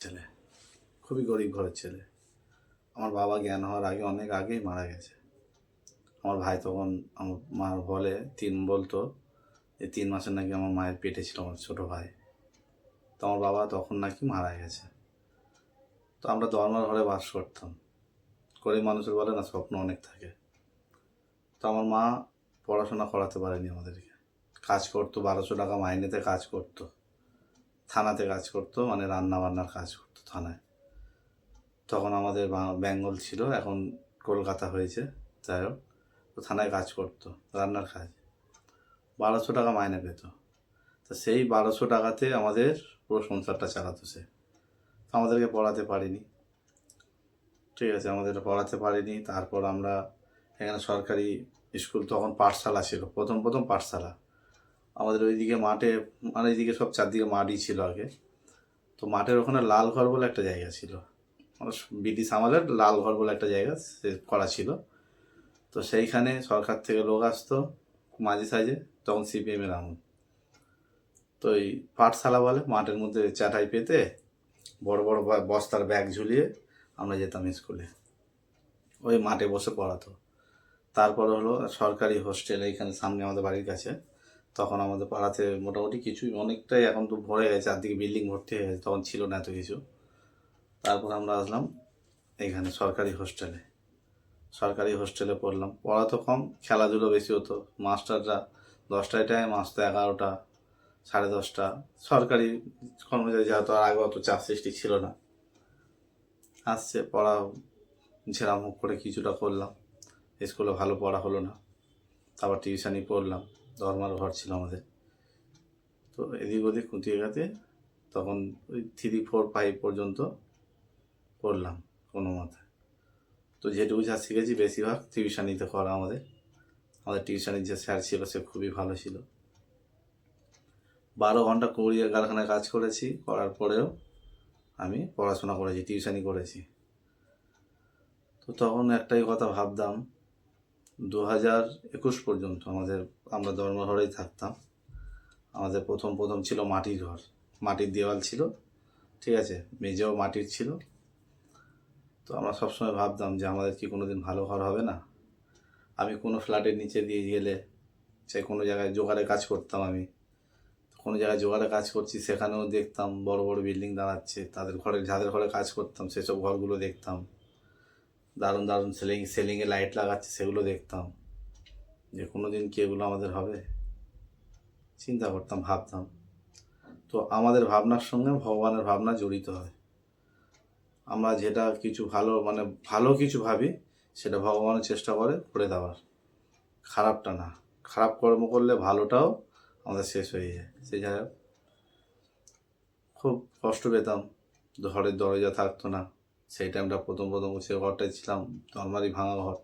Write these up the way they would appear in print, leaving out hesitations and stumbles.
ছেলে, খুবই গরিব ঘরের ছেলে। আমার বাবা জ্ঞান হওয়ার আগে অনেক আগেই মারা গেছে। আমার ভাই তখন আমার মা বলতো যে ৩ মাসের নাকি আমার মায়ের পেটে ছিল আমার ছোটো ভাই। তো আমার বাবা তখন নাকি মারা গেছে। তো আমরা দরমার ঘরে বাস করতাম। গরিব মানুষের বলে না স্বপ্ন অনেক থাকে। তো আমার মা পড়াশোনা করাতে পারেনি আমাদেরকে। কাজ করতো, ১২০০ টাকা মাইনেতে কাজ করতো। থানাতে কাজ করতো, মানে রান্নাবান্নার কাজ করতো থানায়। তখন আমাদের বেঙ্গল ছিল, এখন কলকাতা হয়েছে। যাই হোক, তো থানায় কাজ করতো, রান্নার কাজ। ১২০০ টাকা মাইনে পেত। তো সেই ১২০০ টাকাতে আমাদের পুরো সংসারটা চালাতো সে। আমাদেরকে পড়াতে পারিনি, ঠিক আছে, আমাদের পড়াতে পারিনি। তারপর আমরা এখানে সরকারি স্কুল, তখন পাঠশালা ছিল, প্রথম প্রথম পাঠশালা আমাদের ওইদিকে মাঠে, মানে এইদিকে সব চারদিকে মাঠই ছিল আগে। তো মাঠের ওখানে লালঘর বলে একটা জায়গা ছিল, ব্রিটিশ আমলের লালঘর বলে একটা জায়গা সে করা ছিল। তো সেইখানে সরকার থেকে লোক আসতো মাঝে সাঝে, তখন সিপিএমের আমল। তো এই পাঠশালা বলে, মাঠের মধ্যে চাটাই পেতে বড় বড় বস্তার ব্যাগ ঝুলিয়ে আমরা যেতাম স্কুলে, ওই মাঠে বসে পড়াতো। তারপরে হলো সরকারি হোস্টেল এইখানে সামনে আমাদের বাড়ির কাছে। তখন আমাদের পাড়াতে মোটামুটি কিছুই অনেকটাই, এখন তো ভরে গেছে, চারদিকে বিল্ডিং ভর্তি হয়ে গেছে, তখন ছিল না এত কিছু। তারপর আমরা আসলাম এইখানে সরকারি হোস্টেলে পড়লাম। পড়া তো কম, খেলাধুলো বেশি হতো। মাস্টাররা 10টায় টাইম আসতো, 11টা, 10:30। সরকারি কর্মচারী যেহেতু, আর আগে অত চাপ সৃষ্টি ছিল না। আসছে পড়া, ঝেড়ামুখ করে কিছুটা করলাম। স্কুলে ভালো পড়া হলো না, তারপর টিউশানি পড়লাম। ধর্মার ঘর ছিল আমাদের। তো এদিক ওদিক খুঁটিয়ে গাতে তখন ওই 3, 4, 5 পর্যন্ত পড়লাম কোনো মতে। তো যেটুকু যা শিখেছি বেশিরভাগ টিউশানিতে করা আমাদের টিউশানির যে স্যার ছিল সে খুবই ভালো ছিল। 12 ঘন্টা কুড়িয়ে কারখানায় কাজ করেছি, করার পরেও আমি পড়াশোনা করেছি, টিউশানি করেছি। তো তখন একটাই কথা ভাবতাম, 2021 পর্যন্ত আমরা ধর্মঘরেই থাকতাম। আমাদের প্রথম প্রথম ছিল মাটির ঘর, মাটির দেওয়াল ছিল, ঠিক আছে, মেঝেও মাটির ছিল। তো আমরা সবসময় ভাবতাম যে আমাদের কি কোনো দিন ভালো ঘর হবে না। আমি কোনো ফ্ল্যাটের নিচে দিয়ে গেলে, সে কোনো জায়গায় জোগাড়ে কাজ করতাম, আমি কোনো জায়গায় জোগাড়ে কাজ করছি, সেখানেও দেখতাম বড় বড় বিল্ডিং দাঁড়াচ্ছে, যাদের ঘরে কাজ করতাম সেসব ঘরগুলো দেখতাম, দারুণ দারুণ সেলিংয়ে লাইট লাগাচ্ছে, সেগুলো দেখতাম, যে কোনো দিন কি এগুলো আমাদের হবে। চিন্তা করতাম, ভাবতাম। তো আমাদের ভাবনার সঙ্গে ভগবানের ভাবনা জড়িত হয়। আমরা যেটা কিছু ভালো কিছু ভাবি, সেটা ভগবানের চেষ্টা করে দেওয়ার, খারাপটা না। খারাপ কর্ম করলে ভালোটাও আমাদের শেষ হয়ে যায়। সে যাই হোক, খুব কষ্ট পেতাম, ঘরের দরজা থাকতো না। সেই টাইমটা প্রথম প্রথম সে ঘরটায় ছিলাম, নর্মালি ভাঙা ঘর,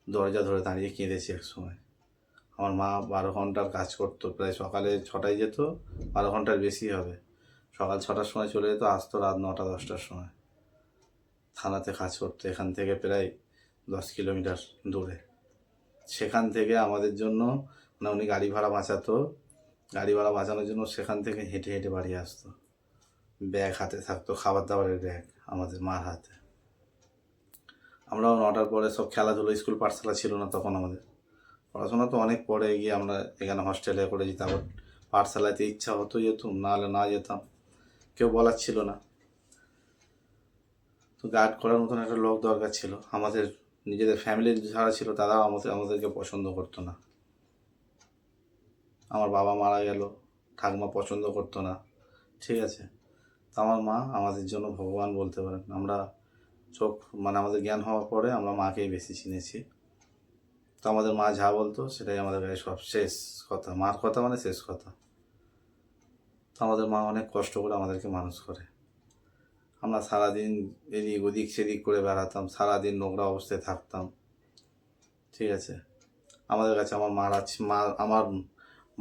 দরজা ধরে দাঁড়িয়ে কেঁদেছি এক সময়। আমার মা 12 ঘন্টার কাজ করতো, প্রায় সকালে 6টায় যেত, 12 ঘন্টার বেশি হবে। সকাল 6টার সময় চলে যেত, আসতো রাত 9টা 10টার সময়। থানাতে কাজ করতো, এখান থেকে প্রায় 10 কিলোমিটার দূরে। সেখান থেকে আমাদের জন্য, মানে উনি গাড়ি ভাড়া বাঁচাতো, গাড়ি ভাড়া বাঁচানোর জন্য সেখান থেকে হেঁটে হেঁটে বাড়ি আসতো। ব্যাগ হাতে থাকতো, খাবার দাবারের ব্যাগ আমাদের মার হাতে। আমরাও 9টার পরে সব খেলাধুলো, স্কুল পাঠশালা ছিল না তখন আমাদের। পড়াশোনা তো অনেক পরে গিয়ে আমরা এখানে হস্টেলে করেছি। তারপর পাঠশালাতে ইচ্ছা হতো যেতাম, নাহলে না যেতাম, কেউ বলার ছিল না। তো গার্ড করার মতন একটা লোক দরকার ছিল। আমাদের নিজেদের ফ্যামিলির যারা ছিল তারাও আমাদেরকে পছন্দ করতো না। আমার বাবা মারা গেল, ঠাকুমা পছন্দ করতো না, ঠিক আছে। তো আমার মা আমাদের জন্য ভগবান বলতে পারেন। আমরা আমাদের জ্ঞান হওয়ার পরে আমরা মাকেই বেশি চিনেছি। তো আমাদের মা যা বলতো সেটাই আমাদের কাছে সব শেষ কথা, মার কথা মানে শেষ কথা। তো আমাদের মা অনেক কষ্ট করে আমাদেরকে মানুষ করে। আমরা সারাদিন এদিক ওদিক সেদিক করে বেড়াতাম, সারাদিন নোংরা অবস্থায় থাকতাম, ঠিক আছে। আমাদের কাছে আমার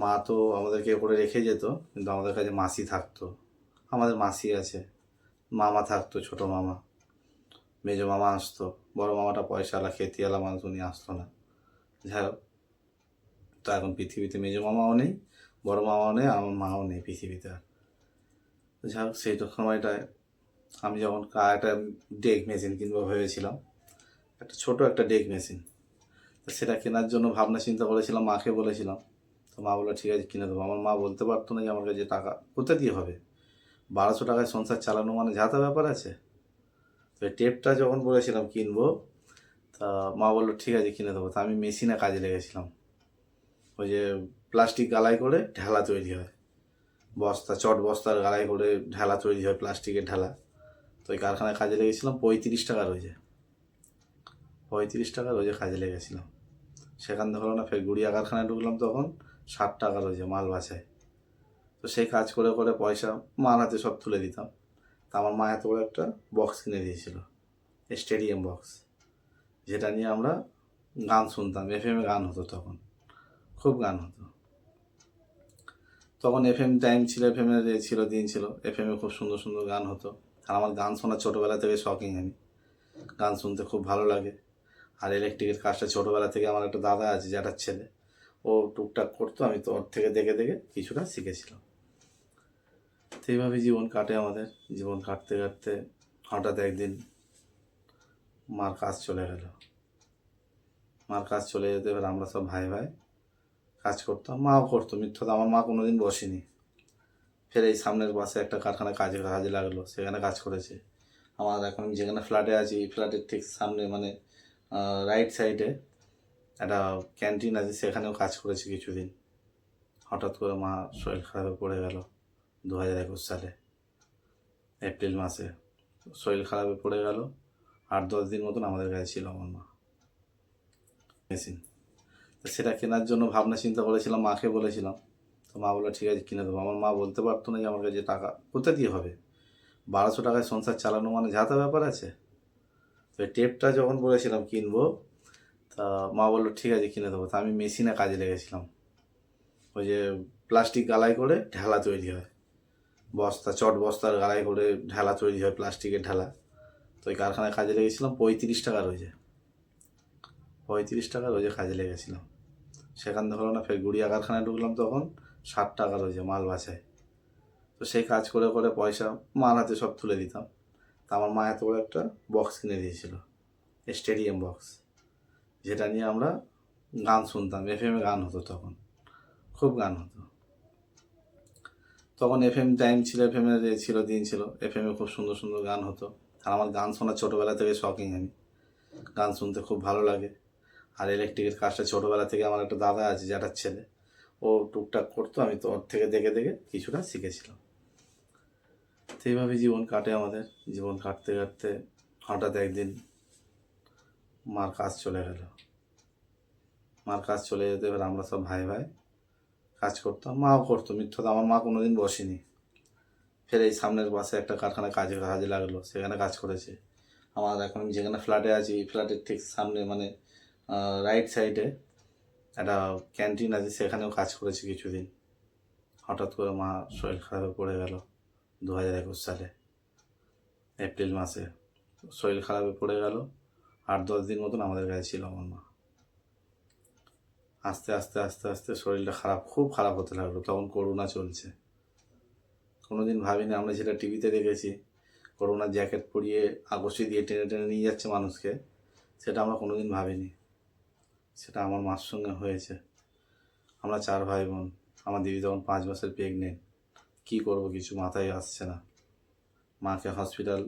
মা তো আমাদেরকে করে রেখে যেত, কিন্তু আমাদের কাছে মাসি থাকতো। আমাদের মাসি আছে, মামা থাকতো, ছোট মামা, মেজো মামা আসতো। বড় মামাটা পয়সাওয়ালা খেতিওয়ালা মানুষ, উনি আসতো না। যাই হোক, তো এখন পৃথিবীতে মেজো মামাও নেই, বড় মামাও নেই, আমার মাও নেই পৃথিবীতে আর। যাই হোক, সেই সময়টায় আমি যখন একটা ডেক মেশিন কিনবো ভেবেছিলাম, একটা ছোট একটা ডেক মেশিন। তো সেটা কেনার জন্য ভাবনা চিন্তা করেছিলাম, মাকে বলেছিলাম। তো মা বললো ঠিক আছে কিনে দেবো। আমার মা বলতে পারতো না যে আমার কাছে টাকা কোথা দিয়ে হবে, 1200 টাকায় সংসার চালানো মানে যাতা ব্যাপার আছে। তো এই টেপটা যখন বলেছিলাম কিনবো, তা মা বললো ঠিক আছে কিনে দেবো। তা আমি মেশিনে কাজে লেগেছিলাম। ওই যে প্লাস্টিক গালাই করে ঢেলা তৈরি হয়, বস্তা চট বস্তার গালাই করে ঢেলা তৈরি হয়, প্লাস্টিকের ঢেলা। তো ওই কারখানায় কাজে লেগেছিলাম, 35 টাকা রোজে। 35 টাকা রোজে কাজে লেগেছিলাম। সেখান থেকে হলো না, ফের গুড়িয়া কারখানায় ঢুকলাম, তখন 60 টাকা রোজে মাল বাছায়। তো সেই কাজ করে করে পয়সা মার হাতে সব তুলে দিতাম। তা আমার মা এত বড় একটা বক্স কিনে দিয়েছিল, স্টেডিয়াম বক্স, যেটা নিয়ে আমরা গান শুনতাম। এফএমে গান হতো তখন, খুব গান হতো তখন। এফএম টাইম ছিল, এফএমের ছিল দিন ছিল, এফএমে খুব সুন্দর সুন্দর গান হতো। আর আমার গান শোনা ছোটোবেলা থেকে শখিং আমি, গান শুনতে খুব ভালো লাগে। আর ইলেকট্রিকের কাজটা ছোটোবেলা থেকে আমার একটা দাদা আছে জ্যাঠার ছেলে, ও টুকটাক করতো, আমি তো ওর থেকে দেখে দেখে কিছুটা শিখেছিলাম। তো এইভাবে জীবন কাটে আমাদের। জীবন কাটতে কাটতে হঠাৎ একদিন মার কাজ চলে গেল। মার কাজ চলে যেতে এবার আমরা সব ভাই ভাই কাজ করতাম, মাও করতো, মিথ্যা তো আমার মা কোনোদিন বসেনি। ফের এই সামনের পাশে একটা কারখানায় কাজে লাগলো, সেখানে কাজ করেছে। আমার এখন আমি যেখানে ফ্ল্যাটে আছি, এই ফ্ল্যাটের ঠিক সামনে মানে রাইট সাইডে একটা ক্যান্টিন আছে, সেখানেও কাজ করেছে কিছুদিন। হঠাৎ করে মা শরীর খারাপে পড়ে গেল 2021 সালে এপ্রিল মাসে। শরীর খারাপে পড়ে গেল, 8-10 দিন মতন আমাদের কাছে ছিল আমার মা। মেশিন, তো সেটা কেনার জন্য ভাবনা চিন্তা করেছিলাম, মাকে বলেছিলাম। তো মা বললো ঠিক আছে কিনে দেবো। আমার মা বলতে পারতো না যে আমার কাছে টাকা কোথা দিয়ে হবে, 1200 টাকায় সংসার চালানো মানে যাতা ব্যাপার আছে। তো এই টেপটা যখন বলেছিলাম কিনবো, তা মা বললো ঠিক আছে কিনে দেবো। তা আমি মেশিনে কাজে লেগেছিলাম। ওই যে প্লাস্টিক গালাই করে ঢেলা তৈরি হয়, বস্তা চট বস্তার গালাই করে ঢেলা তৈরি হয়, প্লাস্টিকের ঢেলা। তো ওই কারখানায় কাজে লেগেছিলাম, 35 টাকা রোজে। 35 টাকা রোজে কাজে লেগেছিলাম। সেখান থেকে হলো না, ফের গুড়িয়া কারখানায় ঢুকলাম, তখন 60 টাকা রোজে মাল বাছায়। তো সেই কাজ করে করে পয়সা মার হাতে সব তুলে দিতাম। তা আমার মা এত বড় একটা বক্স কিনে দিয়েছিল, স্টেডিয়াম বক্স, যেটা নিয়ে আমরা গান শুনতাম। এফএমে গান হতো তখন, খুব গান হতো তখন। এফএম টাইম ছিল, এফএমের ছিল দিন ছিল, এফএমে খুব সুন্দর সুন্দর গান হতো। আর আমার গান শোনা ছোটোবেলা থেকে শখিং আমি, গান শুনতে খুব ভালো লাগে। আর ইলেকট্রিকের কাজটা ছোটোবেলা থেকে আমার একটা দাদা আছে জ্যাঠার ছেলে, ও টুকটাক করতো, আমি তো ওর থেকে দেখে দেখে কিছুটা শিখেছিলাম। তো এইভাবে জীবন কাটে আমাদের। জীবন কাটতে কাটতে হঠাৎ একদিন মার কাজ চলে গেল। মার কাজ চলে যেতে এবার আমরা সব ভাই ভাই কাজ করতাম, মাও করতো, মিথ্যা তো আমার মা কোনোদিন বসেনি। ফের এই সামনের পাশে একটা কারখানায় কাজে লাগলো, সেখানে কাজ করেছে। আমার এখন আমি যেখানে ফ্ল্যাটে আছি, এই ফ্ল্যাটের ঠিক সামনে মানে রাইট সাইডে একটা ক্যান্টিন আছে, সেখানেও কাজ করেছে কিছুদিন। হঠাৎ করে মা শরীর খারাপে পড়ে গেল 2021 সালে এপ্রিল মাসে। শরীর খারাপে পড়ে গেল, 8-10 দিন মতন আমাদের কাছে ছিল আমার মা। আস্তে আস্তে আস্তে আস্তে শরীরটা খারাপ, খুব খারাপ হতে লাগলো। তখন করোনা চলছে। কোনোদিন ভাবিনি, আমরা যেটা টিভিতে দেখেছি করোনার জ্যাকেট পরিয়ে আকর্ষি দিয়ে টেনে টেনে নিয়ে যাচ্ছে মানুষকে, সেটা আমরা কোনোদিন ভাবিনি। সেটা আমার মার সঙ্গে হয়েছে। আমরা 4 ভাই বোন, আমার দিদি তখন 5 মাসের প্রেগনেন্ট। কী করবো কিছু মাথায় আসছে না। মাকে হসপিটাল,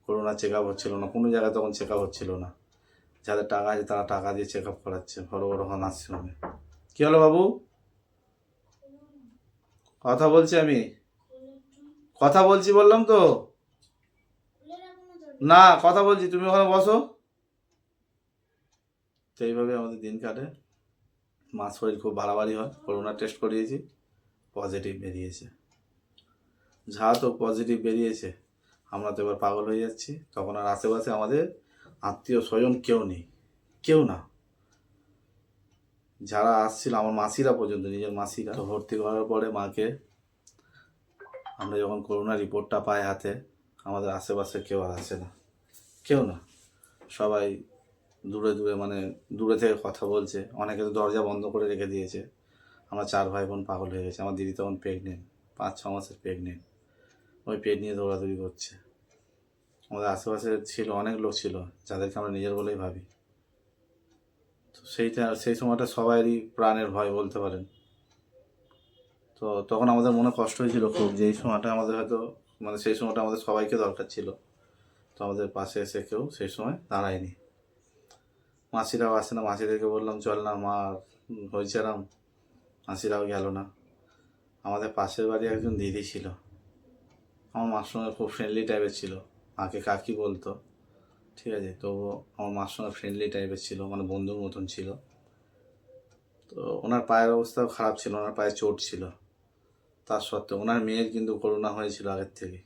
করোনা চেক আপ হচ্ছিলো না, কোনো জায়গায় তখন চেক আপ হচ্ছিলো না। যাদের টাকা আছে তারা টাকা দিয়ে চেক আপ করাচ্ছে বড় বড় নার্সিংহোমে। কী হলো বাবু? কথা বলছি আমি, কথা বলছি বললাম তো। না, কথা বলছি, তুমি ওখানে বসো। তো এইভাবে আমাদের দিন কাটে। মার শরীর খুব বাড়াবাড়ি হয়, করোনা টেস্ট করিয়েছি, পজিটিভ বেরিয়েছে। যা তো পজিটিভ বেরিয়েছে, আমরা তো এবার পাগল হয়ে যাচ্ছি। তখন আর আশেপাশে আমাদের আত্মীয় স্বজন কেউ নেই, কেউ না। যারা আসছিল আমার মাসিরা পর্যন্ত, নিজের মাসিরা। তো ভর্তি করার পরে মাকে আমরা যখন করোনা রিপোর্টটা পাই হাতে, আমাদের আশেপাশে কেউ আর আসে না, কেউ না। সবাই দূরে দূরে মানে দূরে থেকে কথা বলছে, অনেকে তো দরজা বন্ধ করে রেখে দিয়েছে। আমরা 4 ভাই বোন পাগল হয়ে গেছে। আমার দিদি তখন প্রেগনেন্ট, 5-6 মাসের প্রেগনেন্ট, ওই পেট নিয়ে দৌড়াদৌড়ি করছে। আমাদের আশেপাশে ছিল, অনেক লোক ছিল যাদেরকে আমরা নিজের বলেই ভাবি। তো সেই সময়টা সবারই প্রাণের ভয় বলতে পারেন। তো তখন আমাদের মনে কষ্ট হয়েছিল খুব, যে এই সময়টা আমাদের হয়তো মানে সেই সময়টা আমাদের সবাইকে দরকার ছিল, তো আমাদের পাশে এসে কেউ সেই সময় দাঁড়ায়নি। মাসিরাও আসে না, মাসিদেরকে বললাম চল না মা, হয়েছে এরম, মাসিরাও গেল না। আমাদের পাশের বাড়ি একজন দিদি ছিল, আমার মার সঙ্গে খুব ফ্রেন্ডলি টাইপের ছিল, মাকে কাকি বলতো, ঠিক আছে। তো আমার মার সঙ্গে ফ্রেন্ডলি টাইপের ছিল, মানে বন্ধুর মতন ছিল। তো ওনার পায়ের অবস্থাও খারাপ ছিল, ওনার পায়ে চোট ছিল, তার সত্ত্বেও ওনার মেয়ের কিন্তু করোনা হয়েছিল আগের থেকে।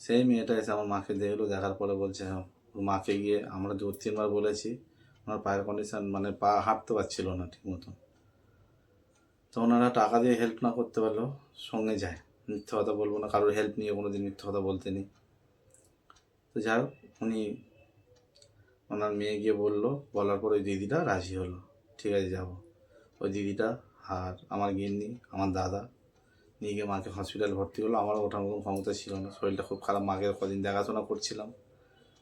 সেই মেয়েটা এসে আমার মাকে দেখলো, দেখার পরে বলছে হ্যাঁ, মাকে গিয়ে আমরা 2-3 বার বলেছি, ওনার পায়ের কন্ডিশন মানে পা হাঁটতে পারছিল না ঠিক মতো। তো ওনারা টাকা দিয়ে হেল্প না করতে পারলেও সঙ্গে যায়, মিথ্যে কথা বলবো না, কারোর হেল্প নিয়ে কোনো দিন মিথ্যে কথা বলতে নেই। তো যাই হোক, উনি ওনার মেয়ে গিয়ে বললো, বলার পর ওই দিদিটা রাজি হলো, ঠিক আছে যাবো। ওই দিদিটা আর আমার গিন্নি, আমার দাদা নিয়ে গিয়ে মাকে হসপিটাল ভর্তি হলো। আমারও ওঠার মতন ক্ষমতা ছিল না, শরীরটা খুব খারাপ, মাকে কদিন দেখাশোনা করছিলাম,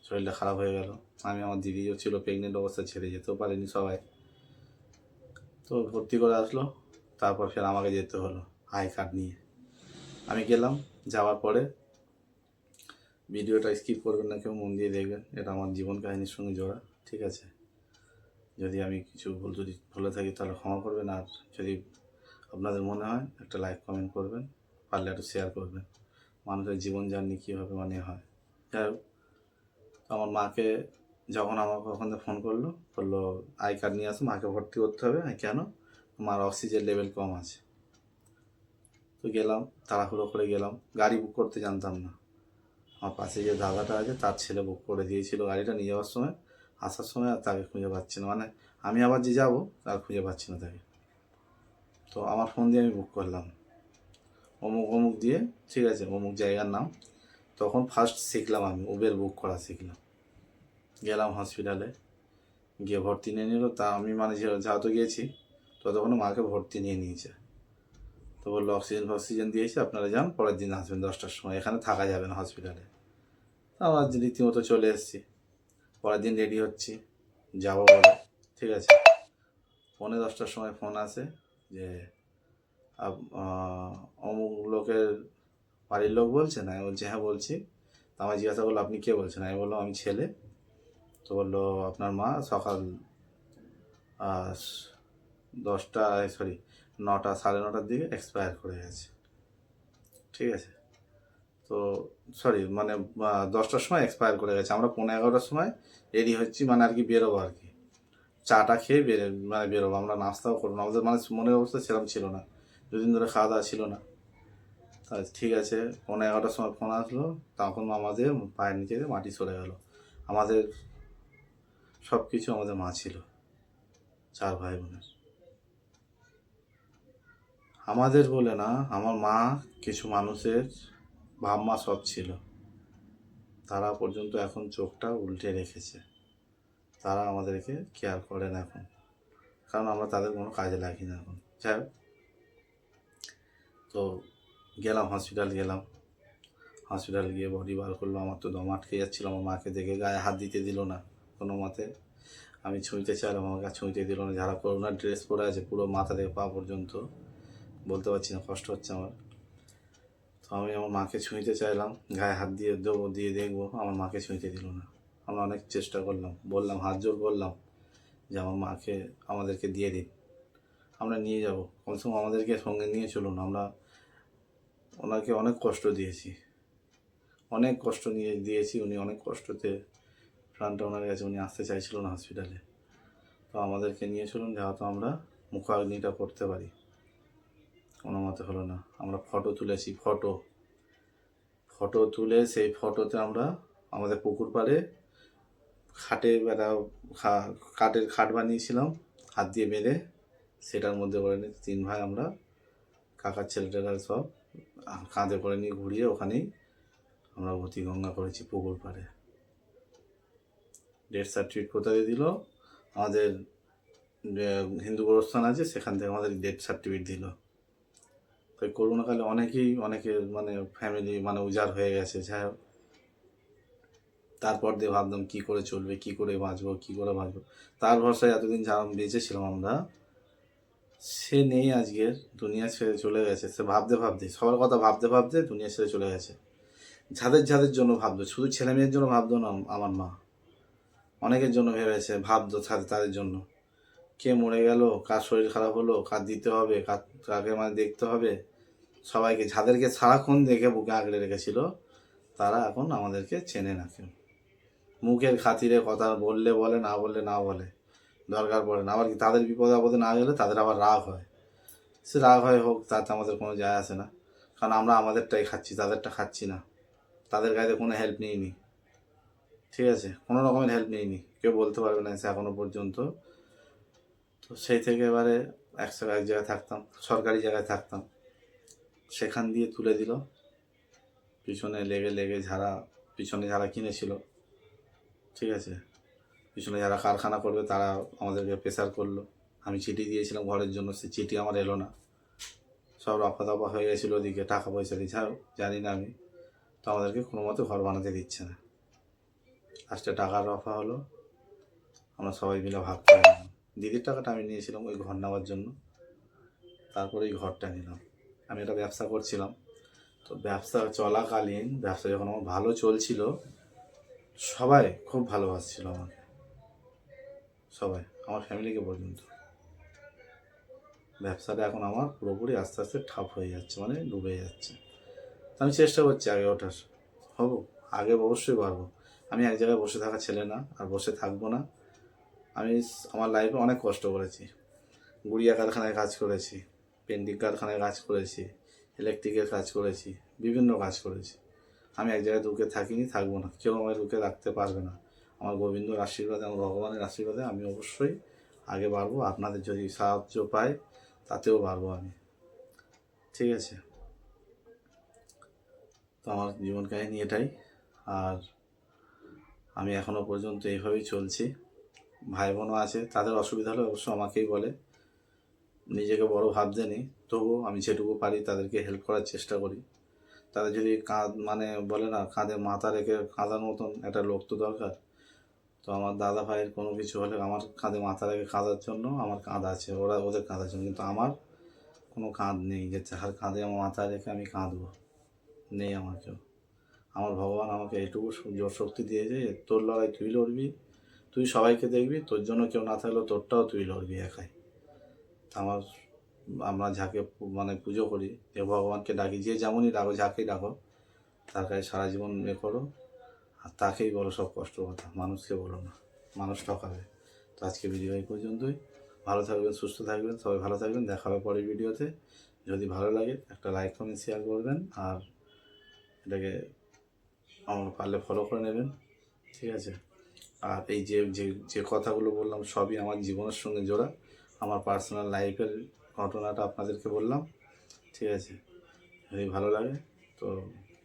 শরীরটা খারাপ হয়ে গেল। আমি, আমার দিদিও ছিল প্রেগনেন্ট অবস্থা, ছেড়ে যেতেও পারিনি সবাই। তো ভর্তি করে আসলো, তারপর ফের আমাকে যেতে হলো আই কার্ড নিয়ে। আমি গেলাম, যাওয়ার পরে ভিডিওটা স্কিপ করবেন না কেউ, মন দিয়ে দেখবেন, এটা আমার জীবন কাহিনীর সঙ্গে জোড়া, ঠিক আছে। যদি আমি কিছু যদি ভুলে থাকি তাহলে ক্ষমা করবেন, আর যদি আপনাদের মনে হয় একটা লাইক কমেন্ট করবেন, পারলে একটু শেয়ার করবেন, মানুষের জীবন জার্নি কীভাবে মানে হয়। যাই হোক, আমার মাকে যখন আমাকে ওখান থেকে ফোন করলো, বললো আই কার্ড নিয়ে আসো, মাকে ভর্তি করতে হবে। কেন? মার অক্সিজেন লেভেল কম আছে। তো গেলাম, তাড়াহুড়ো করে গেলাম, গাড়ি বুক করতে জানতাম না। আমার পাশে যে দাদাটা আছে তার ছেলে বুক করে দিয়েছিল গাড়িটা, নিয়ে যাওয়ার সময়, আসার সময় আর তাকে খুঁজে পাচ্ছি না, মানে আমি আবার যে যাবো তার খুঁজে পাচ্ছি না তাকে। তো আমার ফোন দিয়ে আমি বুক করলাম, অমুক অমুক দিয়ে, ঠিক আছে, অমুক জায়গার নাম। তখন ফার্স্ট শিখলাম, আমি উবের বুক করা শিখলাম। গেলাম হসপিটালে, গিয়ে ভর্তি নিয়ে নিল। তা আমি মানে যেহেতু গিয়েছি ততক্ষণে মাকে ভর্তি নিয়ে নিয়েছে। তো বললো অক্সিজেন দিয়েছে, আপনারা যান, পরের দিন আসবেন 10টার সময়, এখানে থাকা যাবে না হসপিটালে। আমার রীতিমতো চলে এসেছি, পরের দিন রেডি হচ্ছি যাবো বলে, ঠিক আছে। 9:45টার সময় ফোন আসে যে অমুক লোকের বাড়ির লোক বলছে না? আমি বলছি হ্যাঁ বলছি। তো আমায় জিজ্ঞাসা করলো আপনি কে বলছেন? আমি বললাম আমি ছেলে। তো বললো আপনার মা সকাল 9টা 9:30 দিকে এক্সপায়ার করে গেছে, ঠিক আছে। তো সরি, মানে 10টার সময় এক্সপায়ার করে গেছে। আমরা 11:15টার সময় রেডি হচ্ছি, মানে আর কি বেরোবো আর কি, চাটা খেয়ে বেরোবো। আমরা নাস্তাও করবো না, আমাদের মানে মনের অবস্থা সেরকম ছিল না, দুদিন ধরে খাওয়া দাওয়া ছিল না। তা ঠিক আছে, 11:15টার সময় ফোন আসলো, তখন আমাদের পায়ের নিচে দিয়ে মাটি সরে গেল। আমাদের সব কিছু আমাদের মা ছিল, 4 ভাই বোনের। আমাদের বলে না, আমার মা কিছু মানুষের মা সব ছিল, তারা পর্যন্ত এখন চোখটা উল্টে রেখেছে, তারা আমাদেরকে কেয়ার করে না এখন, কারণ আমরা তাদের কোনো কাজে লাগি না এখন। যাই হোক, তো গেলাম হসপিটাল, হসপিটাল গিয়ে বডি বার করলো। আমার তো দম আটকে যাচ্ছিলো, আমার মাকে দেখে গায়ে হাত দিতে দিল না কোনো মতে। আমি ছুঁইতে চাইলাম, আমাকে ছুঁইতে দিল না। যারা করোনার ড্রেস পরে আছে পুরো মাথা থেকে পা পর্যন্ত, বলতে পারছি না, কষ্ট হচ্ছে আমার। তো আমি আমার মাকে ছুঁইতে চাইলাম, গায়ে হাত দিয়ে দেবো, দিয়ে দেখবো, আমার মাকে ছুঁইতে দিল না। আমরা অনেক চেষ্টা করলাম, বললাম, হাত জোর করলাম যে আমার মাকে আমাদেরকে দিয়ে দিন, আমরা নিয়ে যাব, কমসে কম আমাদেরকে সঙ্গে নিয়ে চলুন। আমরা ওনাকে অনেক কষ্ট দিয়েছি, উনি অনেক কষ্টতে প্রাণটা ওনার কাছে, উনি আসতে চাইছিল না হসপিটালে। তো আমাদেরকে নিয়ে চলুন, যেহেতু আমরা মুখাগ্নিটা করতে পারি। কোনো মতে হলো না। আমরা ফটো তুলেছি, ফটো তুলে সেই ফটোতে আমরা আমাদের পুকুর পাড়ে খাটে কাঠের খাট বানিয়েছিলাম, হাত দিয়ে বেঁধে, সেটার মধ্যে করে নিয়ে 3 ভাই আমরা, কাকার ছেলেটেরা সব কাঁধে করে নিয়ে ঘুরিয়ে ওখানেই আমরা ভূতি গঙ্গা করেছি পুকুর পাড়ে। ডেথ সার্টিফিকেট কোথায় দিল? আমাদের হিন্দু গোরস্থান আছে, সেখান থেকে আমাদের ডেথ সার্টিফিকেট দিল। তাই করোনাকালে অনেকের মানে ফ্যামিলি মানে উজাড় হয়ে গেছে। যাই হোক, তারপর দিয়ে ভাবতাম কী করে চলবে, কী করে বাঁচবো, কী করে বাঁচবো। তার ভরসায় এতদিন যা বেঁচেছিলাম আমরা, সে নেই আজকের, দুনিয়া ছেড়ে চলে গেছে। সে ভাবতে ভাবতে, সবার কথা ভাবতে ভাবতে দুনিয়া ছেড়ে চলে গেছে। যাদের জন্য ভাবতো, শুধু ছেলে মেয়ের জন্য ভাবতো না আমার মা, অনেকের জন্য ভেবেছে, ভাবতো তাদের জন্য। কে মরে গেল, কার শরীর খারাপ হলো, কার দিতে হবে, কাকে দেখতে হবে, সবাইকে, যাদেরকে সারাক্ষণ দেখে বুকে আগলে রেখেছিল, তারা এখন আমাদেরকে চেনে না কেউ। মুখের খাতিরে কথা বললে বলে, না বললে না বলে, দরকার পড়ে না। আবার কি তাদের বিপদে আপদে না গেলে তাদের আবার রাগ হয়। সে রাগ হয় হোক, তাতে আমাদের কোনো যায় আসে না, কারণ আমরা আমাদেরটাই খাচ্ছি, তাদেরটা খাচ্ছি না। তাদের গায়ে কোনো হেল্প নিইনি, ঠিক আছে, কোনো রকমের হেল্প নিইনি, কেউ বলতে পারবে না সে এখনও পর্যন্ত। তো সেই থেকে এবারে এক জায়গায় থাকতাম, সরকারি জায়গায় থাকতাম, সেখান দিয়ে তুলে দিল, পিছনে লেগে পিছনে যারা কিনেছিল, ঠিক আছে, পিছনে যারা কারখানা করবে তারা আমাদেরকে প্রেসার করলো। আমি চিঠি দিয়েছিলাম ঘরের জন্য, সে চিঠি আমার এলো না, সব রফা দফা হয়ে গেছিলো ওদিকে, টাকা পয়সা দিয়ে ছাড়ো জানি না আমি। তো আমাদেরকে কোনো মতে ঘর বানাতে দিচ্ছে না। লাস্টে টাকার রফা হলো, আমরা সবাই মিলে ভাগ করে নিলাম। দিদির টাকাটা আমি নিয়েছিলাম ওই ঘর নেওয়ার জন্য, তারপরে এই ঘরটা নিলাম। আমি একটা ব্যবসা করছিলাম, তো ব্যবসা চলাকালীন, ব্যবসা যখন আমার ভালো চলছিল, সবাই খুব ভালোবাসছিল আমাকে, সবাই, আমার ফ্যামিলিকে পর্যন্ত। ব্যবসাটা এখন আমার পুরোপুরি আস্তে আস্তে ঠাপ হয়ে যাচ্ছে, মানে ডুবে যাচ্ছে। আমি চেষ্টা করছি আগে ওঠার, হবো, আগে অবশ্যই পারবো। আমি এক জায়গায় বসে থাকা ছেলে না, আর বসে থাকবো না। আমি আমার লাইফে অনেক কষ্ট করেছি, গুড়িয়া কারখানায় কাজ করেছি, পেন্টিং কারখানায় কাজ করেছি, ইলেকট্রিকের কাজ করেছি, বিভিন্ন কাজ করেছি। আমি এক জায়গায় রুকে থাকিনি, থাকবো না, কেউ আমায় রুকে রাখতে পারবে না। আমার গোবিন্দর আশীর্বাদে, আমার ভগবানের আশীর্বাদে আমি অবশ্যই আগে বাড়বো। আপনাদের যদি সাহায্য পাই তাতেও বাড়বো আমি, ঠিক আছে। তো আমার জীবন কাহিনী এটাই। আর আমি এখনও পর্যন্ত এইভাবেই চলছি। ভাই বোনও আছে, তাদের অসুবিধা হলে অবশ্য আমাকেই বলে, নিজেকে বড় ভাবতে নেই, তবুও আমি যেটুকু পারি তাদেরকে হেল্প করার চেষ্টা করি। তাদের যদি মানে বলে না, কাঁধে মাথা রেখে কাঁদার মতন একটা লোক তো দরকার। তো আমার দাদা ভাইয়ের কোনো কিছু হলে আমার কাঁধে মাথা রেখে কাঁদার জন্য আমার কাঁধ আছে, ওদের কাঁধার জন্য। কিন্তু আমার কোনো কাঁধ নেই যে যার কাঁধে আমার মাথা রেখে আমি কাঁদবো, নেই আমার কেউ। আমার ভগবান আমাকে এইটুকু জোর শক্তি দিয়েছে, তোর লড়াই তুই লড়বি, তুই সবাইকে দেখবি, তোর জন্য কেউ না থাকলেও তোরটাও তুই লড়বি একাই। আমরা যাকে পুজো করি, যে ভগবানকে ডাকি, যে যেমনই ডাকো, যাকেই ডাকো, তার কাছে সারা জীবন করো, আর তাকেই বলো সব কষ্ট কথা, মানুষকে বলো না, মানুষ ঠকাবে। তো আজকে ভিডিও এই পর্যন্তই। ভালো থাকবেন, সুস্থ থাকবেন, সবাই ভালো থাকবেন, দেখা হবে পরের ভিডিওতে। যদি ভালো লাগে একটা লাইক কমেন্ট শেয়ার করবেন, আর এটাকে আমার পারলে ফলো করে নেবেন, ঠিক আছে। আর এই যে যে যে কথাগুলো বললাম সবই আমার জীবনের সঙ্গে জোড়া, আমার পার্সোনাল লাইফের ঘটনাটা আপনাদেরকে বললাম, ঠিক আছে। যদি ভালো লাগে তো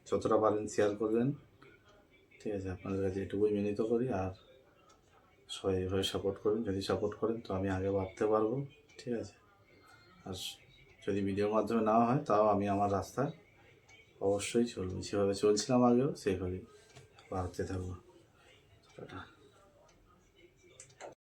যতটা পারেন শেয়ার করবেন, ঠিক আছে। আপনাদের কাছে এটুকুই বিনীত করি, আর সবাই এভাবে সাপোর্ট করবেন। যদি সাপোর্ট করেন তো আমি আগে বাড়তে পারবো, ঠিক আছে। আর যদি ভিডিওর মাধ্যমে না হয় তাও আমি আমার রাস্তায় অবশ্যই চলবো, যেভাবে চলছিলাম আগেও সেইভাবেই বাড়তে থাকবো। টাটা।